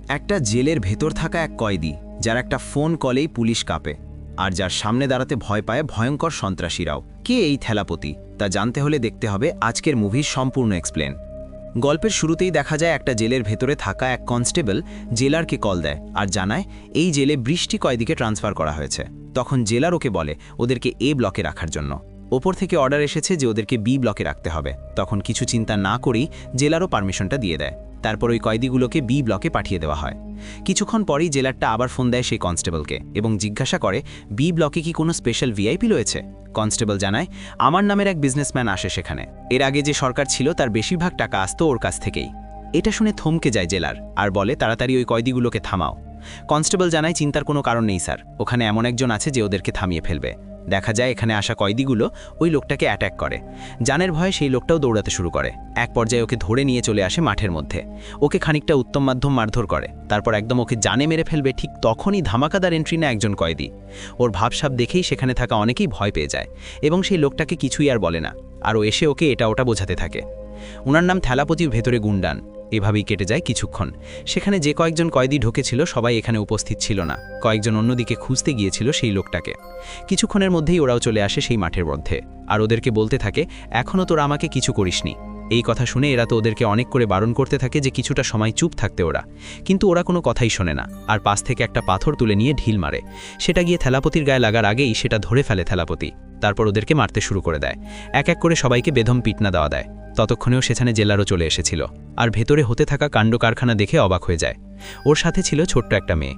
একটা জেলের ভেতর থাকা এক কয়েদি, যার একটা ফোন কলেই পুলিশ কাঁপে, আর যার সামনে দাঁড়াতে ভয় পায় ভয়ঙ্কর সন্ত্রাসীরাও। কে এই থেলাপতি, তা জানতে হলে দেখতে হবে আজকের মুভির সম্পূর্ণ এক্সপ্লেন। গল্পের শুরুতেই দেখা যায় একটা জেলের ভেতরে থাকা এক কনস্টেবল জেলারকে কল দেয় আর জানায় এই জেলে বৃষ্টি কয়েদিকে ট্রান্সফার করা হয়েছে। তখন জেলার ওকে বলে ওদেরকে এ ব্লকে রাখার জন্য। ওপর থেকে অর্ডার এসেছে যে ওদেরকে বি ব্লকে রাখতে হবে। তখন কিছু চিন্তা না করেই জেলারও পারমিশনটা দিয়ে দেয়। তারপর ওই কয়েদিগুলোকে বি ব্লকে পাঠিয়ে দেওয়া হয়। কিছুক্ষণ পরেই জেলারটা আবার ফোন দেয় সেই কনস্টেবলকে এবং জিজ্ঞাসা করে বি ব্লকে কি কোনো স্পেশাল ভিআইপি রয়েছে। কনস্টেবল জানায় আমার নামের এক বিজনেসম্যান আসে সেখানে। এর আগে যে সরকার ছিল তার বেশিরভাগ টাকা আসতো ওর কাছ থেকেই। এটা শুনে থমকে যায় জেলার আর বলে তাড়াতাড়ি ওই কয়েদিগুলোকে থামাও। কনস্টেবল জানায় চিন্তার কোনো কারণ নেই স্যার, ওখানে এমন একজন আছে যে ওদেরকে থামিয়ে ফেলবে। দেখা যায় এখানে আসা কয়েদিগুলো ওই লোকটাকে অ্যাট্যাক করে। জানের ভয়ে সেই লোকটাও দৌড়াতে শুরু করে। এক পর্যায়ে ওকে ধরে নিয়ে চলে আসে মাঠের মধ্যে। ওকে খানিকটা উত্তম মাধ্যম মারধর করে, তারপর একদম ওকে জানে মেরে ফেলবে ঠিক তখনই ধামাকাদার এন্ট্রি না একজন কয়েদি। ওর ভাবসাব দেখেই সেখানে থাকা অনেকেই ভয় পেয়ে যায় এবং সেই লোকটাকে কিছুই আর বলে না, আর ও এসে ওকে এটা ওটা বোঝাতে থাকে। ওনার নাম থেলাপতির ভেতরে গুন্ডান। এভাবেই কেটে যায় কিছুক্ষণ। সেখানে যে কয়েকজন কয়েদি ঢুকেছিল সবাই এখানে উপস্থিত ছিল না, কয়েকজন অন্যদিকে খুঁজতে গিয়েছিল সেই লোকটাকে। কিছুক্ষণের মধ্যেই ওরাও চলে আসে সেই মাঠের মধ্যে আর ওদেরকে বলতে থাকে এখনও তোরা আমাকে কিছু করিসনি। এই কথা শুনে এরা তো ওদেরকে অনেক করে বারণ করতে থাকে যে কিছুটা সময় চুপ থাকতে ওরা, কিন্তু ওরা কোনো কথাই শোনে না আর পাশ থেকে একটা পাথর তুলে নিয়ে ঢিল মারে। সেটা গিয়ে থেলাপতির গায়ে লাগার আগেই সেটা ধরে ফেলে থেলাপতি। তারপর ওদেরকে মারতে শুরু করে দেয়। এক এক করে সবাইকে বেদম পিটনা দেওয়া দেয়। ততক্ষণেও সেখানে জেলারও চলে এসেছিল আর ভেতরে হতে থাকা কাণ্ড কারখানা দেখে অবাক হয়ে যায়। ওর সাথে ছিল ছোট্ট একটা মেয়ে।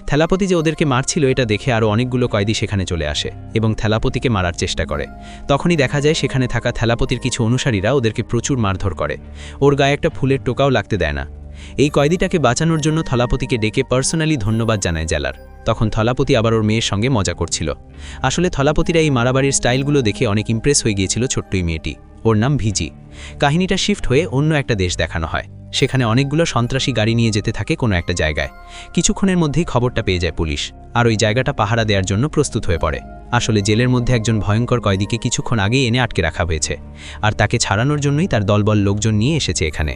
থেলাপতি যে ওদেরকে মারছিল এটা দেখে আরও অনেকগুলো কয়েদি সেখানে চলে আসে এবং থেলাপতিকে মারার চেষ্টা করে। তখনই দেখা যায় সেখানে থাকা থেলাপতির কিছু অনুসারীরা ওদেরকে প্রচুর মারধর করে। ওর গায়ে একটা ফুলের টোকাও লাগতে দেয় না। এই কয়েদিটাকে বাঁচানোর জন্য থেলাপতিকে ডেকে পার্সোনালি ধন্যবাদ জানায় জেলার। তখন থেলাপতি আবার ওর মেয়ের সঙ্গে মজা করছিল। আসলে থেলাপতিরা এই মারাবাড়ির স্টাইলগুলো দেখে অনেক ইমপ্রেস হয়ে গিয়েছিল ছোট্টই মেয়েটি। ওর নাম ভিজি। কাহিনীটা শিফট হয়ে অন্য একটা দেশ দেখানো হয়। সেখানে অনেকগুলো সন্ত্রাসী গাড়ি নিয়ে যেতে থাকে কোনো একটা জায়গায়। কিছুক্ষণের মধ্যেই খবরটা পেয়ে যায় পুলিশ আর ওই জায়গাটা পাহারা দেওয়ার জন্য প্রস্তুত হয়ে পড়ে। আসলে জেলের মধ্যে একজন ভয়ঙ্কর কয়েদিকে কিছুক্ষণ আগেই এনে আটকে রাখা হয়েছে আর তাকে ছাড়ানোর জন্যই তার দলবল লোকজন নিয়ে এসেছে এখানে।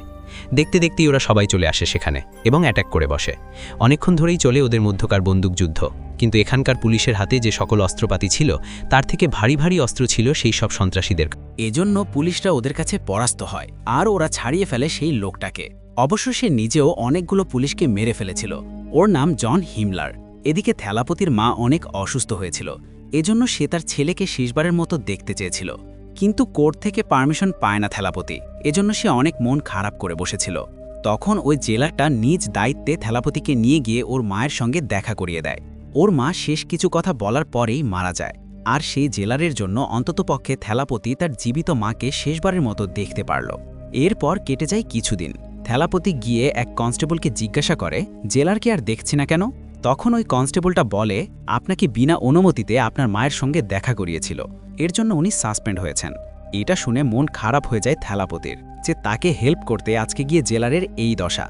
দেখতে দেখতেই ওরা সবাই চলে আসে সেখানে এবং অ্যাটাক করে বসে। অনেকক্ষণ ধরেই চলে ওদের মধ্যকার বন্দুকযুদ্ধ, কিন্তু এখানকার পুলিশের হাতে যে সকল অস্ত্রপাতি ছিল তার থেকে ভারী ভারী অস্ত্র ছিল সেই সব সন্ত্রাসীদের। এজন্য পুলিশরা ওদের কাছে পরাস্ত হয় আর ওরা ছাড়িয়ে ফেলে সেই লোকটাকে। অবশ্য সে নিজেও অনেকগুলো পুলিশকে মেরে ফেলেছিল। ওর নাম জন হিমলার। এদিকে থেলাপতির মা অনেক অসুস্থ হয়েছিল, এজন্য সে তার ছেলেকে শেষবারের মতো দেখতে চেয়েছিল, কিন্তু কোর্ট থেকে পারমিশন পায় না থেলাপতি। এজন্য সে অনেক মন খারাপ করে বসেছিল। তখন ওই জেলারটা নিজ দায়িত্বে থেলাপতিকে নিয়ে গিয়ে ওর মায়ের সঙ্গে দেখা করিয়ে দেয়। ওর মা শেষ কিছু কথা বলার পরেই মারা যায়, আর সেই জেলারের জন্য অন্ততপক্ষে থেলাপতি তার জীবিত মাকে শেষবারের মতো দেখতে পারল। এরপর কেটে যায় কিছুদিন। থেলাপতি গিয়ে এক কনস্টেবলকে জিজ্ঞাসা করে জেলারকে আর দেখছি না কেন। তখন ওই কনস্টেবলটা বলে আপনাকে বিনা অনুমতিতে আপনার মায়ের সঙ্গে দেখা করিয়েছিল, এর জন্য উনি সাসপেন্ড হয়েছেন। এটা শুনে মন খারাপ হয়ে যায় থেলাপতির যে তাকে হেল্প করতে আজকে গিয়ে জেলারের এই দশা।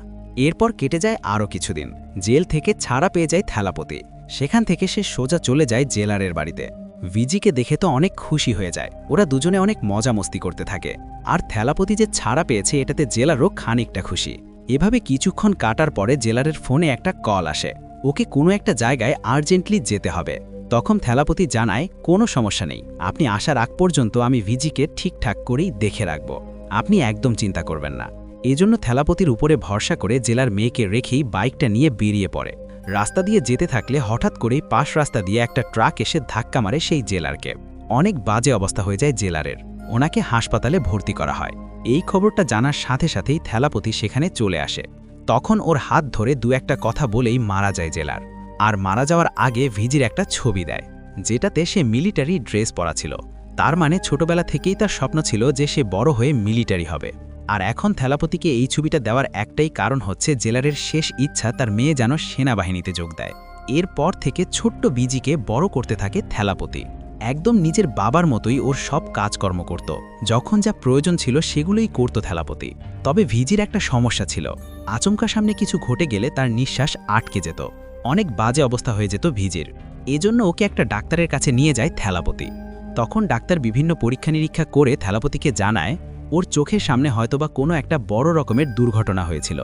এরপর কেটে যায় আরও কিছুদিন। জেল থেকে ছাড়া পেয়ে যায় থেলাপতি। সেখান থেকে সে সোজা চলে যায় জেলারের বাড়িতে। ভিজিকে দেখে তো অনেক খুশি হয়ে যায়। ওরা দুজনে অনেক মজা মস্তি করতে থাকে আর থেলাপতি যে ছাড়া পেয়েছে এটাতে জেলারও খানিকটা খুশি। এভাবে কিছুক্ষণ কাটার পরে জেলারের ফোনে একটা কল আসে, ওকে কোনো একটা জায়গায় আর্জেন্টলি যেতে হবে। তখন থেলাপতি জানায় কোনো সমস্যা নেই, আপনি আসার আগ পর্যন্ত আমি ভিজিকে ঠিকঠাক করেই দেখে রাখব, আপনি একদম চিন্তা করবেন না। এজন্য থেলাপতির উপরে ভরসা করে জেলার মেয়েকে রেখেই বাইকটা নিয়ে বেরিয়ে পড়ে। রাস্তা দিয়ে যেতে থাকলে হঠাৎ করেই পাশ রাস্তা দিয়ে একটা ট্রাক এসে ধাক্কা মারে সেই জেলারকে। অনেক বাজে অবস্থা হয়ে যায় জেলারের। ওনাকে হাসপাতালে ভর্তি করা হয়। এই খবরটা জানার সাথে সাথেই থেলাপতি সেখানে চলে আসে। তখন ওর হাত ধরে দু একটা কথা বলেই মারা যায় জেলার। আর মারা যাওয়ার আগে ভিজির একটা ছবি দেয়, যেটাতে সে মিলিটারি ড্রেস পরা ছিল। তার মানে ছোটবেলা থেকেই তার স্বপ্ন ছিল যে সে বড় হয়ে মিলিটারি হবে। আর এখন থেলাপতিকে এই ছবিটা দেওয়ার একটাই কারণ হচ্ছে জেলারের শেষ ইচ্ছা তার মেয়ে যেন সেনাবাহিনীতে যোগ দেয়। এরপর থেকে ছোট্ট ভিজিকে বড় করতে থাকে থেলাপতি। একদম নিজের বাবার মতোই ওর সব কাজকর্ম করত। যখন যা প্রয়োজন ছিল সেগুলোই করত থেলাপতি। তবে ভিজির একটা সমস্যা ছিল, আচমকা সামনে কিছু ঘটে গেলে তার নিঃশ্বাস আটকে যেত। অনেক বাজে অবস্থা হয়ে যেত ভিজির। এজন্য ওকে একটা ডাক্তারের কাছে নিয়ে যায় থেলাপতি। তখন ডাক্তার বিভিন্ন পরীক্ষা নিরীক্ষা করে থেলাপতিকে জানায় ওর চোখের সামনে হয়তোবা কোনো একটা বড় রকমের দুর্ঘটনা হয়েছিল,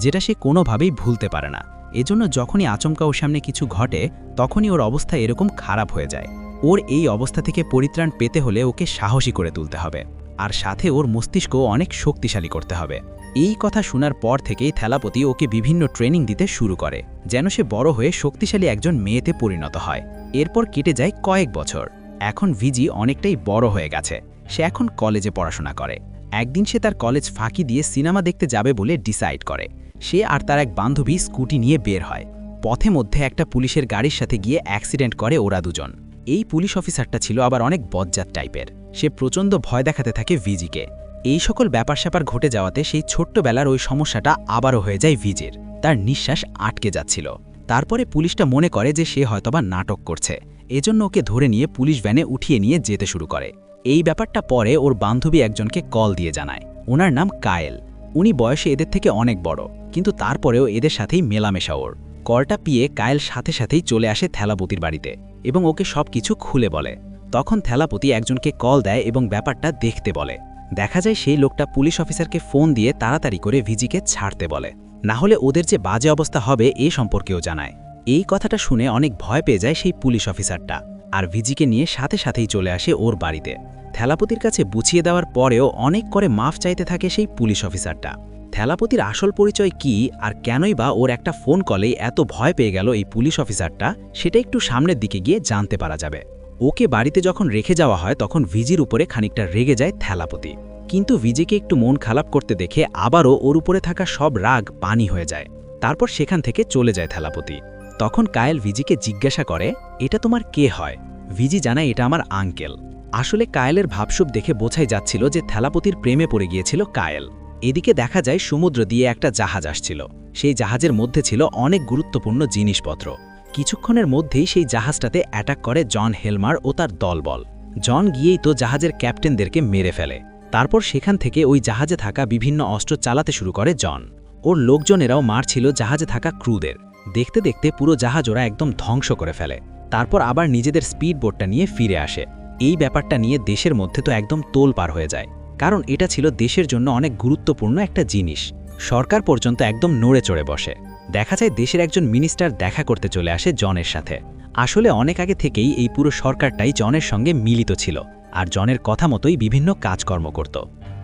যেটা সে কোনোভাবেই ভুলতে পারে না। এজন্য যখনই আচমকা ওর সামনে কিছু ঘটে তখনই ওর অবস্থা এরকম খারাপ হয়ে যায়। ওর এই অবস্থা থেকে পরিত্রাণ পেতে হলে ওকে সাহসী করে তুলতে হবে, আর সাথে ওর মস্তিষ্ক অনেক শক্তিশালী করতে হবে। এই কথা শোনার পর থেকেই থেলাপতি ওকে বিভিন্ন ট্রেনিং দিতে শুরু করে, যেন সে বড় হয়ে শক্তিশালী একজন মেয়েতে পরিণত হয়। এরপর কেটে যায় কয়েক বছর। এখন ভিজি অনেকটাই বড় হয়ে গেছে। সে এখন কলেজে পড়াশোনা করে। একদিন সে তার কলেজ ফাঁকি দিয়ে সিনেমা দেখতে যাবে বলে ডিসাইড করে। সে আর তার এক বান্ধবী স্কুটি নিয়ে বের হয়। পথে মধ্যে একটা পুলিশের গাড়ির সাথে গিয়ে অ্যাক্সিডেন্ট করে ওরা দুজন। এই পুলিশ অফিসারটা ছিল আবার অনেক বজ্জাত টাইপের। সে প্রচণ্ড ভয় দেখাতে থাকে ভিজিকে। এই সকল ব্যাপার স্যাপার ঘটে যাওয়াতে সেই ছোট্টবেলার ওই সমস্যাটা আবারও হয়ে যায় ভিজির। তার নিঃশ্বাস আটকে যাচ্ছিল। তারপরে পুলিশটা মনে করে যে সে হয়তোবা নাটক করছে, এজন্য ওকে ধরে নিয়ে পুলিশ ভ্যানে উঠিয়ে নিয়ে যেতে শুরু করে। এই ব্যাপারটা পরে ওর বান্ধবী একজনকে কল দিয়ে জানায়। ওনার নাম কায়েল। উনি বয়সে এদের থেকে অনেক বড়, কিন্তু তারপরেও এদের সাথেই মেলামেশা ওর। কলটা পেয়ে কায়েল সাথে সাথেই চলে আসে থেলাপতির বাড়িতে এবং ওকে সবকিছু খুলে বলে। তখন থেলাপতি একজনকে কল দেয় এবং ব্যাপারটা দেখতে বলে। দেখা যায় সেই লোকটা পুলিশ অফিসারকে ফোন দিয়ে তাড়াতাড়ি করে ভিজিকে ছাড়তে বলে, না হলে ওদের যে বাজে অবস্থা হবে এ সম্পর্কেও জানায়। এই কথাটা শুনে অনেক ভয় পেয়ে যায় সেই পুলিশ অফিসারটা, আর ভিজিকে নিয়ে সাথে সাথেই চলে আসে ওর বাড়িতে। থেলাপতির কাছে বুঝিয়ে দেওয়ার পরেও অনেক করে মাফ চাইতে থাকে সেই পুলিশ অফিসারটা। থেলাপতির আসল পরিচয় কি আর কেনই বা ওর একটা ফোন কলেই এত ভয় পেয়ে গেল এই পুলিশ অফিসারটা, সেটা একটু সামনের দিকে গিয়ে জানতে পারা যাবে। ওকে বাড়িতে যখন রেখে যাওয়া হয় তখন ভিজির উপরে খানিকটা রেগে যায় থেলাপতি, কিন্তু ভিজিকে একটু মন খারাপ করতে দেখে আবারও ওর উপরে থাকা সব রাগ পানি হয়ে যায়। তারপর সেখান থেকে চলে যায় থেলাপতি। তখন কায়েল ভিজিকে জিজ্ঞাসা করে, এটা তোমার কে হয়? ভিজি জানায়, এটা আমার আঙ্কেল। আসলে কায়েলের ভাবসুব দেখে বোঝাই যাচ্ছিল যে থেলাপতির প্রেমে পড়ে গিয়েছিল কায়েল। এদিকে দেখা যায় সমুদ্র দিয়ে একটা জাহাজ আসছিল। সেই জাহাজের মধ্যে ছিল অনেক গুরুত্বপূর্ণ জিনিসপত্র। কিছুক্ষণের মধ্যেই সেই জাহাজটাতে অ্যাটাক করে জন হেলমার ও তার দলবল। জন গিয়েই তো জাহাজের ক্যাপ্টেনদেরকে মেরে ফেলে। তারপর সেখান থেকে ওই জাহাজে থাকা বিভিন্ন অস্ত্র চালাতে শুরু করে জন। ওর লোকজনেরাও মারছিল জাহাজে থাকা ক্রুদের। দেখতে দেখতে পুরো জাহাজ ওরা একদম ধ্বংস করে ফেলে। তারপর আবার নিজেদের স্পিড বোটটা নিয়ে ফিরে আসে। এই ব্যাপারটা নিয়ে দেশের মধ্যে তো একদম তোলপাড় হয়ে যায়, কারণ এটা ছিল দেশের জন্য অনেক গুরুত্বপূর্ণ একটা জিনিস। সরকার পর্যন্ত একদম নড়ে চড়ে বসে। দেখা যায় দেশের একজন মিনিস্টার দেখা করতে চলে আসে জনের সাথে। আসলে অনেক আগে থেকেই এই পুরো সরকারটাই জনের সঙ্গে মিলিত ছিল, আর জনের কথা মতোই বিভিন্ন কাজকর্ম করত।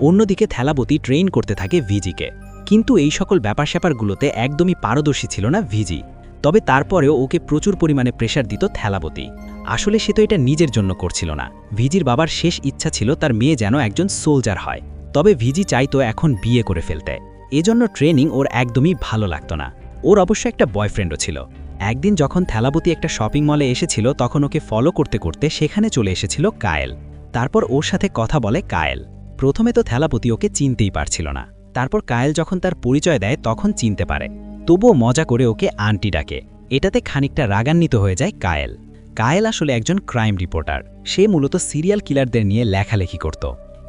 অন্যদিকে থেলাপতি ট্রেন করতে থাকে ভিজিকে, কিন্তু এই সকল ব্যাপার স্যাপারগুলোতে একদমই পারদর্শী ছিল না ভিজি। তবে তারপরেও ওকে প্রচুর পরিমাণে প্রেশার দিত থেলাপতি। আসলে সে তো এটা নিজের জন্য করছিল না। ভিজির বাবার শেষ ইচ্ছা ছিল তার মেয়ে যেন একজন সোলজার হয়, তবে ভিজি চাইতো এখন বিয়ে করে ফেলতে। এজন্য ট্রেনিং ওর একদমই ভালো লাগতো না। ওর অবশ্য একটা বয়ফ্রেন্ডও ছিল। একদিন যখন থেলাপতি একটা শপিং মলে এসেছিল তখন ওকে ফলো করতে করতে সেখানে চলে এসেছিল কায়েল। তারপর ওর সাথে কথা বলে কায়েল। প্রথমে তো থেলাপতি ওকে চিনতেই পারছিল না। তারপর কায়েল যখন তার পরিচয় দেয় তখন চিনতে পারে, তবুও মজা করে ওকে আন্টি ডাকে। এটাতে খানিকটা রাগান্বিত হয়ে যায় কায়েল। কায়েল আসলে একজন ক্রাইম রিপোর্টার। সে মূলত সিরিয়াল কিলারদের নিয়ে লেখালেখি করত।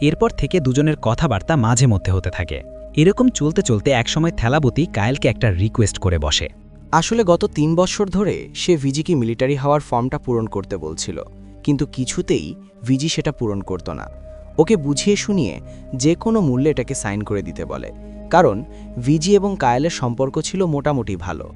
এরপর থেকে দুজনের কথাবার্তা মাঝে মধ্যে হতে থাকে। এরকম চলতে চলতে একসময় থেলাপতি কায়েলকে একটা রিকোয়েস্ট করে বসে। আসলে গত 3 বছর ধরে সে ভিজিকে মিলিটারি হওয়ার ফর্মটা পূরণ করতে বলছিল, কিন্তু কিছুতেই ভিজি সেটা পূরণ করত না। ওকে বুঝিয়ে শুনিয়ে যে কোনো মূল্যে এটাকে সাইন করে দিতে বলে, কারণ ভিজি এবং কায়েলের সম্পর্ক ছিল মোটামুটি ভালো।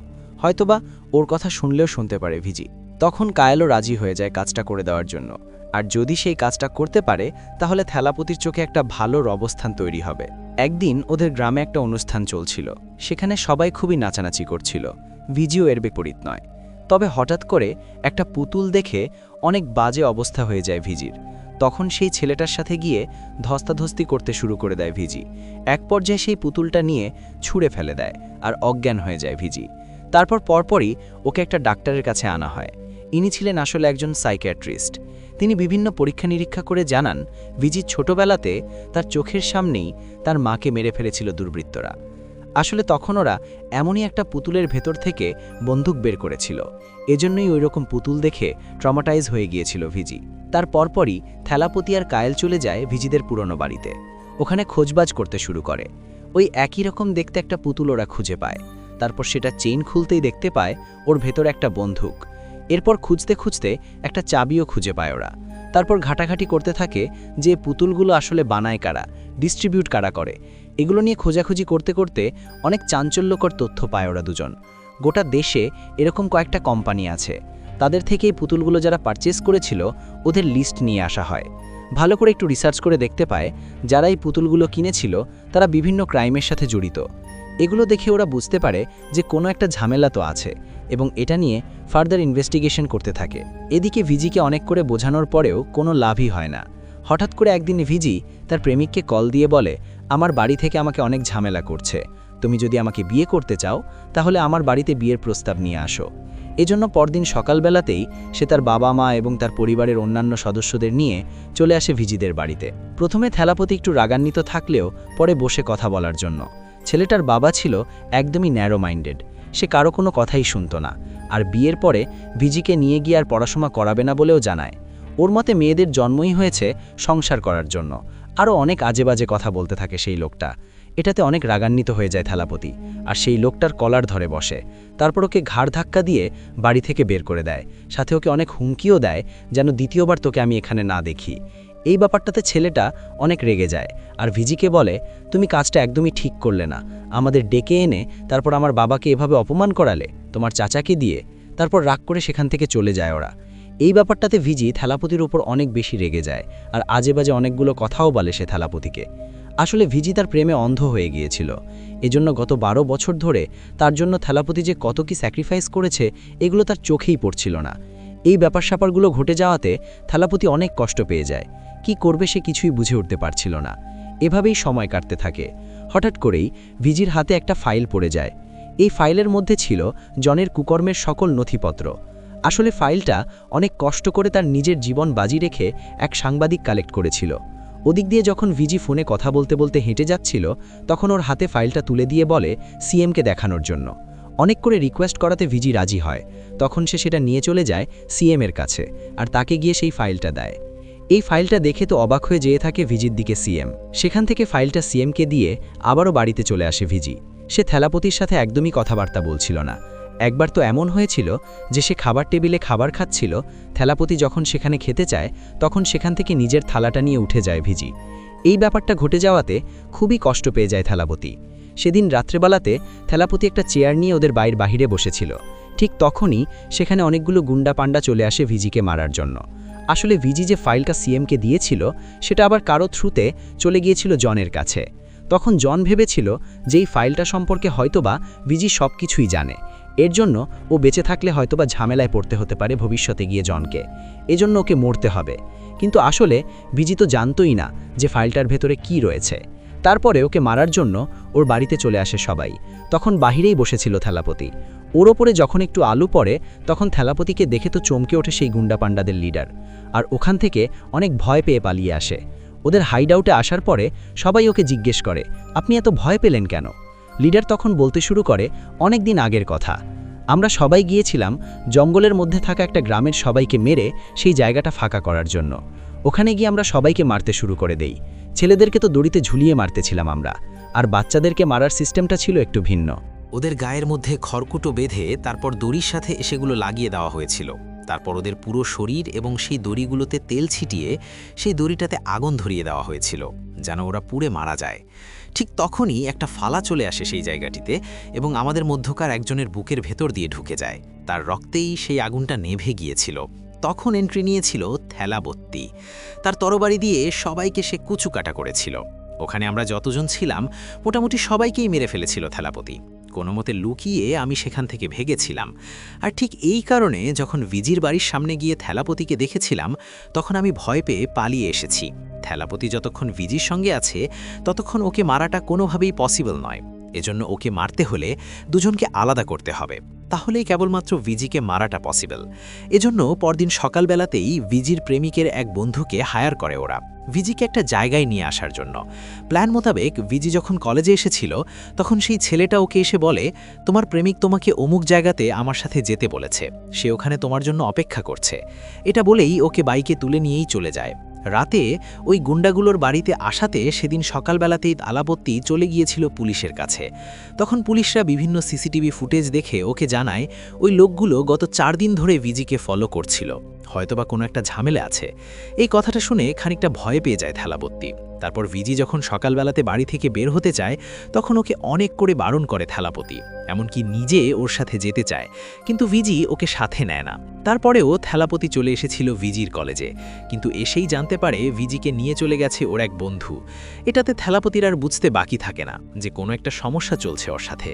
হয়তোবা ওর কথা শুনলেও শুনতে পারে ভিজি। তখন কায়েলও রাজি হয়ে যায় কাজটা করে দেওয়ার জন্য। আর যদি সেই কাজটা করতে পারে তাহলে থেলাপতির চোখে একটা ভালো অবস্থান তৈরি হবে। একদিন ওদের গ্রামে একটা অনুষ্ঠান চলছিল। সেখানে সবাই খুবই নাচানাচি করছিল। ভিজিও এর বিপরীত নয়। তবে হঠাৎ করে একটা পুতুল দেখে অনেক বাজে অবস্থা হয়ে যায় ভিজির। তখন সেই ছেলেটার সাথে গিয়ে ধস্তাধস্তি করতে শুরু করে দেয় ভিজি। এক পর্যায়ে সেই পুতুলটা নিয়ে ছুঁড়ে ফেলে দেয় আর অজ্ঞান হয়ে যায় ভিজি। তারপর পরপরই ওকে একটা ডাক্তারের কাছে আনা হয়। ইনি ছিলেন আসলে একজন সাইকিয়াট্রিস্ট। তিনি বিভিন্ন পরীক্ষা নিরীক্ষা করে জানান ভিজি ছোটবেলাতে তার চোখের সামনেই তার মাকে মেরে ফেলেছিল দুর্বৃত্তরা। আসলে তখন ওরা এমনই একটা পুতুলের ভেতর থেকে বন্দুক বের করেছিল। এজন্যই ওই রকম পুতুল দেখে ট্রমাটাইজ হয়ে গিয়েছিল ভিজি। তার পরপরই থেলাপতি আর কায়েল চলে যায় ভিজিদের পুরনো বাড়িতে। ওখানে খোঁজবাজ করতে শুরু করে। ওই একই রকম দেখতে একটা পুতুল ওরা খুঁজে পায়। তারপর সেটা চেইন খুলতেই দেখতে পায় ওর ভেতর একটা বন্দুক। এরপর খুঁজতে খুঁজতে একটা চাবিও খুঁজে পায় ওরা। তারপর ঘাটাঘাটি করতে থাকে যে পুতুলগুলো আসলে বানায় কারা, ডিস্ট্রিবিউট কারা করে। এগুলো নিয়ে খোঁজাখুঁজি করতে করতে অনেক চাঞ্চল্যকর তথ্য পায় ওরা দুজন। গোটা দেশে এরকম কয়েকটা কোম্পানি আছে, তাদের থেকে এই পুতুলগুলো যারা পারচেস করেছিল ওদের লিস্ট নিয়ে আসা হয়। ভালো করে একটু রিসার্চ করে দেখতে পায় যারা এই পুতুলগুলো কিনেছিল তারা বিভিন্ন ক্রাইমের সাথে জড়িত। এগুলো দেখে ওরা বুঝতে পারে যে কোনো একটা ঝামেলা তো আছে এবং এটা নিয়ে ফার্দার ইনভেস্টিগেশন করতে থাকে। এদিকে ভিজিকে অনেক করে বোঝানোর পরেও কোনো লাভই হয় না। হঠাৎ করে একদিন ভিজি তার প্রেমিককে কল দিয়ে বলে, আমার বাড়ি থেকে আমাকে অনেক ঝামেলা করছে, তুমি যদি আমাকে বিয়ে করতে চাও তাহলে আমার বাড়িতে বিয়ের প্রস্তাব নিয়ে আসো। এজন্য পরদিন সকালবেলাতেই সে তার বাবা মা এবং তার পরিবারের অন্যান্য সদস্যদের নিয়ে চলে আসে ভিজিদের বাড়িতে। প্রথমে থেলাপতি একটু রাগান্বিত থাকলেও পরে বসে কথা বলার জন্য। ছেলেটার বাবা ছিল একদমই ন্যারো মাইন্ডেড, সে কারো কোনো কথাই শুনত না, আর বিয়ের পরে ভিজিকে নিয়ে গিয়ে আর পড়াশোনা করাবে না বলেও জানায়। ওর মতে মেয়েদের জন্মই হয়েছে সংসার করার জন্য। আরও অনেক আজেবাজে কথা বলতে থাকে সেই লোকটা। এটাতে অনেক রাগান্বিত হয়ে যায় থেলাপতি, আর সেই লোকটার কলার ধরে বসে। তারপর ওকে ঘাড় ধাক্কা দিয়ে বাড়ি থেকে বের করে দেয়, সাথে ওকে অনেক হুমকিও দেয় যেন দ্বিতীয়বার তোকে আমি এখানে না দেখি। এই ব্যাপারটাতে ছেলেটা অনেক রেগে যায় আর ভিজিকে বলে, তুমি কাজটা একদমই ঠিক করলে না, আমাদের ডেকে এনে তারপর আমার বাবাকে এভাবে অপমান করালে, তোমার চাচাকে দিয়ে। তারপর রাগ করে সেখান থেকে চলে যায় ওরা। এই ব্যাপারটাতে ভিজি থেলাপতির উপর অনেক বেশি রেগে যায় আর আজেবাজে অনেকগুলো কথাও বলে সে থেলাপতিকে। আসলে ভিজি তার প্রেমে অন্ধ হয়ে গিয়েছিল, এজন্য গত 12 বছর ধরে তার জন্য থেলাপতি যে কত কি স্যাক্রিফাইস করেছে এগুলো তার চোখেই পড়ছিল না। এই ব্যাপার স্যাপারগুলো ঘটে যাওয়াতে থেলাপতি অনেক কষ্ট পেয়ে যায়। কি করবে সে কিছুই বুঝে উঠতে পারছিল না। এভাবেই সময় কাটতে থাকে। হঠাৎ করেই ভিজির হাতে একটা ফাইল পড়ে যায়। এই ফাইলের মধ্যে ছিল জনের কুকর্মের সকল নথিপত্র। আসলে ফাইলটা অনেক কষ্ট করে তার নিজের জীবন বাজি রেখে এক সাংবাদিক কালেক্ট করেছিল। ওদিক দিয়ে যখন ভিজি ফোনে কথা বলতে বলতে হেঁটে যাচ্ছিল তখন ওর হাতে ফাইলটা তুলে দিয়ে বলে সিএমকে দেখানোর জন্য। অনেক করে রিকোয়েস্ট করাতে ভিজি রাজি হয়। তখন সে সেটা নিয়ে চলে যায় সিএমের কাছে আর তাকে গিয়ে সেই ফাইলটা দেয়। এই ফাইলটা দেখে তো অবাক হয়ে যেয়ে থাকে ভিজির দিকে সিএম। সেখান থেকে ফাইলটা সিএমকে দিয়ে আবারও বাড়িতে চলে আসে ভিজি। সে থেলাপতির সাথে একদমই কথাবার্তা বলছিল না। একবার তো এমন হয়েছিল যে সে খাবার টেবিলে খাবার খাচ্ছিল, থেলাপতি যখন সেখানে খেতে চায় তখন সেখান থেকে নিজের থালাটা নিয়ে উঠে যায় ভিজি। এই ব্যাপারটা ঘটে যাওয়াতে খুবই কষ্ট পেয়ে যায় থেলাপতি। সেদিন রাত্রেবেলাতে থেলাপতি একটা চেয়ার নিয়ে ওদের বাহিরে বসেছিল। ঠিক তখনই সেখানে অনেকগুলো গুন্ডা পান্ডা চলে আসে ভিজিকে মারার জন্য। আসলে ভিজি যে ফাইলটা সিএমকে দিয়েছিল সেটা আবার কারো থ্রুতে চলে গিয়েছিল জনের কাছে। তখন জন ভেবেছিল যে এই ফাইলটা সম্পর্কে হয়তোবা ভিজি সব কিছুই জানে, এর জন্য ও বেঁচে থাকলে হয়তোবা ঝামেলায় পড়তে হতে পারে ভবিষ্যতে গিয়ে জনকে, এজন্য ওকে মরতে হবে। কিন্তু আসলে ভিজি তো জানতই না যে ফাইলটার ভেতরে কি রয়েছে। তারপরে ওকে মারার জন্য ওর বাড়িতে চলে আসে সবাই। তখন বাহিরেই বসেছিল থেলাপতি। ওর ওপরে যখন একটু আলু পড়ে তখন থেলাপতিকে দেখে তো চমকে ওঠে সেই গুন্ডা পান্ডাদের লিডার, আর ওখান থেকে অনেক ভয় পেয়ে পালিয়ে আসে। ওদের হাইড আউটে আসার পরে সবাই ওকে জিজ্ঞেস করে, আপনি এত ভয় পেলেন কেন? লিডার তখন বলতে শুরু করে, অনেক দিন আগের কথা, আমরা সবাই গিয়েছিলাম জঙ্গলের মধ্যে থাকা একটা গ্রামের সবাইকে মেরে সেই জায়গাটা ফাঁকা করার জন্য। ওখানে গিয়ে আমরা সবাইকে মারতে শুরু করে দেই। ছেলেদেরকে তো দড়িতে ঝুলিয়ে মারতেছিলাম আমরা, আর বাচ্চাদেরকে মারার সিস্টেমটা ছিল একটু ভিন্ন। ওদের গায়ের মধ্যে খড়কুটো বেঁধে তারপর দড়ির সাথে সেগুলো লাগিয়ে দেওয়া হয়েছিল। তারপর ওদের পুরো শরীর এবং সেই দড়িগুলোতে তেল ছিটিয়ে সেই দড়িটাতে আগুন ধরিয়ে দেওয়া হয়েছিল যেন ওরা পুড়ে মারা যায়। ঠিক তখনই একটা ফালা চলে আসে সেই জায়গাটিতে এবং আমাদের মধ্যকার একজনের বুকের ভেতর দিয়ে ঢুকে যায়। তার রক্তেই সেই আগুনটা নেভে গিয়েছিল। তখন এন্ট্রি নিয়েছিল থেলাপতি। তার তরবারি দিয়ে সবাইকে সে কুচুকাটা করেছিল। ওখানে আমরা যতজন ছিলাম মোটামুটি সবাইকেই মেরে ফেলেছিল থেলাপতি। কোনো মতে লুকিয়ে আমি সেখান থেকে ভেগেছিলাম। আর ঠিক এই কারণে যখন ভিজির বাড়ির সামনে গিয়ে থেলাপতিকে দেখেছিলাম তখন আমি ভয় পেয়ে পালিয়ে এসেছি। থেলাপতি যতক্ষণ ভিজির সঙ্গে আছে ততক্ষণ ওকে মারাটা কোনোভাবেই পসিবল নয়। এজন্য ওকে মারতে হলে দুজনকে আলাদা করতে হবে, তাহলেই কেবলমাত্র ভিজিকে মারাটা পসিবল। এজন্য পরদিন সকালবেলাতেই ভিজির প্রেমিকের এক বন্ধুকে হায়ার করে ওরা ভিজিকে একটা জায়গায় নিয়ে আসার জন্য। প্ল্যান মোতাবেক ভিজি যখন কলেজে এসেছিল তখন সেই ছেলেটা ওকে এসে বলে, তোমার প্রেমিক তোমাকে অমুক জায়গাতে আমার সাথে যেতে বলেছে, সে ওখানে তোমার জন্য অপেক্ষা করছে। এটা বলেই ওকে বাইকে তুলে নিয়েই চলে যায়। রাতে ওই গুন্ডাগুলোর বাড়িতে আসাতে সেদিন সকালবেলাতেই থালাপতি চলে গিয়েছিল পুলিশের কাছে। তখন পুলিশরা বিভিন্ন সিসিটিভি ফুটেজ দেখে ওকে জানায় ওই লোকগুলো গত 4 দিন ধরে ভিজিকে ফলো করছিল, হয়তোবা কোনো একটা ঝামেলা আছে। এই কথাটা শুনে খানিকটা ভয় পেয়ে যায় থালাপতি। তারপর ভিজি যখন সকালবেলাতে বাড়ি থেকে বের হতে চায় তখন ওকে অনেক করে বারণ করে থালাপতি, এমনকি নিজে ওর সাথে যেতে চায়, কিন্তু ভিজি ওকে সাথে নেয় না। তারপরেও থালাপতি চলে এসেছিল ভিজির কলেজে, কিন্তু এসেই জানতে পারে ভিজিকে নিয়ে চলে গেছে ওর এক বন্ধু। এটাতে থালাপতির আর বুঝতে বাকি থাকে না যে কোনো একটা সমস্যা চলছে ওর সাথে।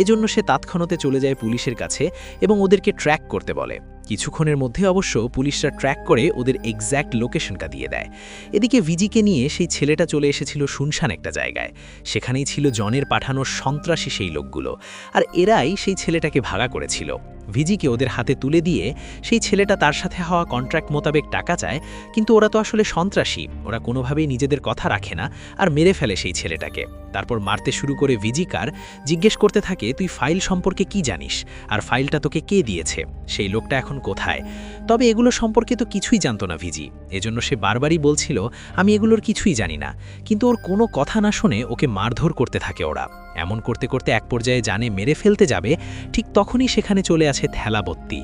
এজন্য সে তৎক্ষণাৎ চলে যায় পুলিশের কাছে এবং ওদেরকে ট্র্যাক করতে বলে। কিছুক্ষণের মধ্যে অবশ্য পুলিশরা ট্র্যাক করে ওদের এক্স্যাক্ট লোকেশনটা দিয়ে দেয়। এদিকে ভিজিকে নিয়ে সেই ছেলেটা চলে এসেছিল শুনশান একটা জায়গায়। সেখানেই ছিল জনের পাঠানো সন্ত্রাসী সেই লোকগুলো, আর এরাই সেই ছেলেটাকে ভাগা করেছিল। ভিজিকে ওদের হাতে তুলে দিয়ে সেই ছেলেটা তার সাথে হওয়া কন্ট্রাক্ট মোতাবেক টাকা চায়, কিন্তু ওরা তো আসলে সন্ত্রাসী, ওরা কোনোভাবেই নিজেদের কথা রাখে না আর মেরে ফেলে সেই ছেলেটাকে। তারপর মারতে শুরু করে ভিজিকার জিজ্ঞেস করতে থাকে, তুই ফাইল সম্পর্কে কি জানিস, আর ফাইলটা তোকে কে দিয়েছে, সেই লোকটা এখন কোথায়? তবে এগুলো সম্পর্কে তো কিছুই জানতো না ভিজি, এজন্য সে বারবারই বলছিল আমি এগুলোর কিছুই জানি না। কিন্তু ওর কোনো কথা না শুনে ওকে মারধর করতে থাকে ওরা। এমন করতে করতে এক পর্যায়ে জানে মেরে ফেলতে যাবে, ঠিক তখনই সেখানে চলে আসে থেলাপতি।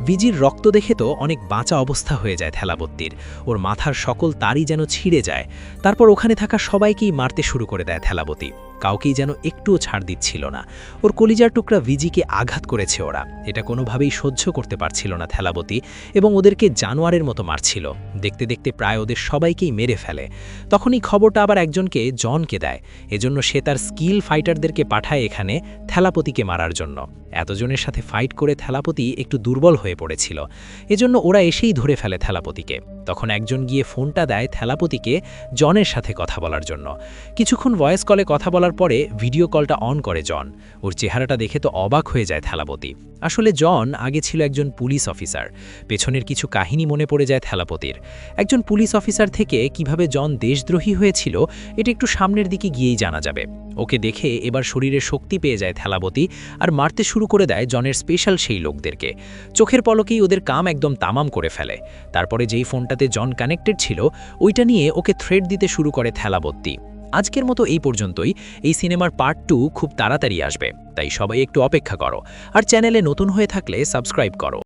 ভিজির রক্ত দেখে তো অনেক বাঁচা অবস্থা হয়ে যায় থেলাপতির, ওর মাথার সকল তারই যেন ছিঁড়ে যায়। তারপর ওখানে থাকা সবাইকেই মারতে শুরু করে দেয় থেলাপতি, কাউকেই যেন একটুও ছাড় দিচ্ছিল না। ওর কলিজার টুকরা ভিজিকে আঘাত করেছে ওরা, এটা কোনোভাবেই সহ্য করতে পারছিল না থেলাপতি, এবং ওদেরকে জানোয়ারের মতো মারছিল। দেখতে দেখতে প্রায় ওদের সবাইকেই মেরে ফেলে। তখনই খবরটা আবার একজনকে জনকে দেয়, এজন্য সে তার স্কিল ফাইটারদেরকে পাঠায় এখানে থেলাপতিকে মারার জন্য। এতজনের সাথে ফাইট করে থেলাপতি একটু দুর্বল হয়ে পড়েছিল, এজন্য ওরা এসেই ধরে ফেলে থেলাপতিকে। তখন একজন গিয়ে ফোনটা দেয় থেলাপতিকে জনের সাথে কথা বলার জন্য। কিছুক্ষণ ভয়েস কলে কথা বলার পরে ভিডিও কলটা অন করে জন। ওর চেহারাটা দেখে তো অবাক হয়ে যায় থেলাপতি। আসলে জন আগে ছিল একজন পুলিশ অফিসার। পেছনের কিছু কাহিনী মনে পড়ে যায় থেলাপতির। একজন পুলিশ অফিসার থেকে কিভাবে জন দেশদ্রোহী হয়েছিল এটা একটু সামনের দিকে গিয়েই জানা যাবে। ওকে দেখে এবার শরীরে শক্তি পেয়ে যায় থেলাপতি আর মারতে শুরু করে দেয় জনের স্পেশাল সেই লোকদেরকে। চোখের পলকেই ওদের কাম একদম তামাম করে ফেলে। তারপরে যেই ফোনটাতে জন কানেক্টেড ছিল ওইটা নিয়ে ওকে থ্রেট দিতে শুরু করে থেলাপতি। আজকের মতো এই পর্যন্তই। এই সিনেমার পার্ট 2 খুব তাড়াতাড়ি আসবে, তাই সবাই একটু অপেক্ষা করো। আর চ্যানেলে নতুন হয়ে থাকলে সাবস্ক্রাইব করো।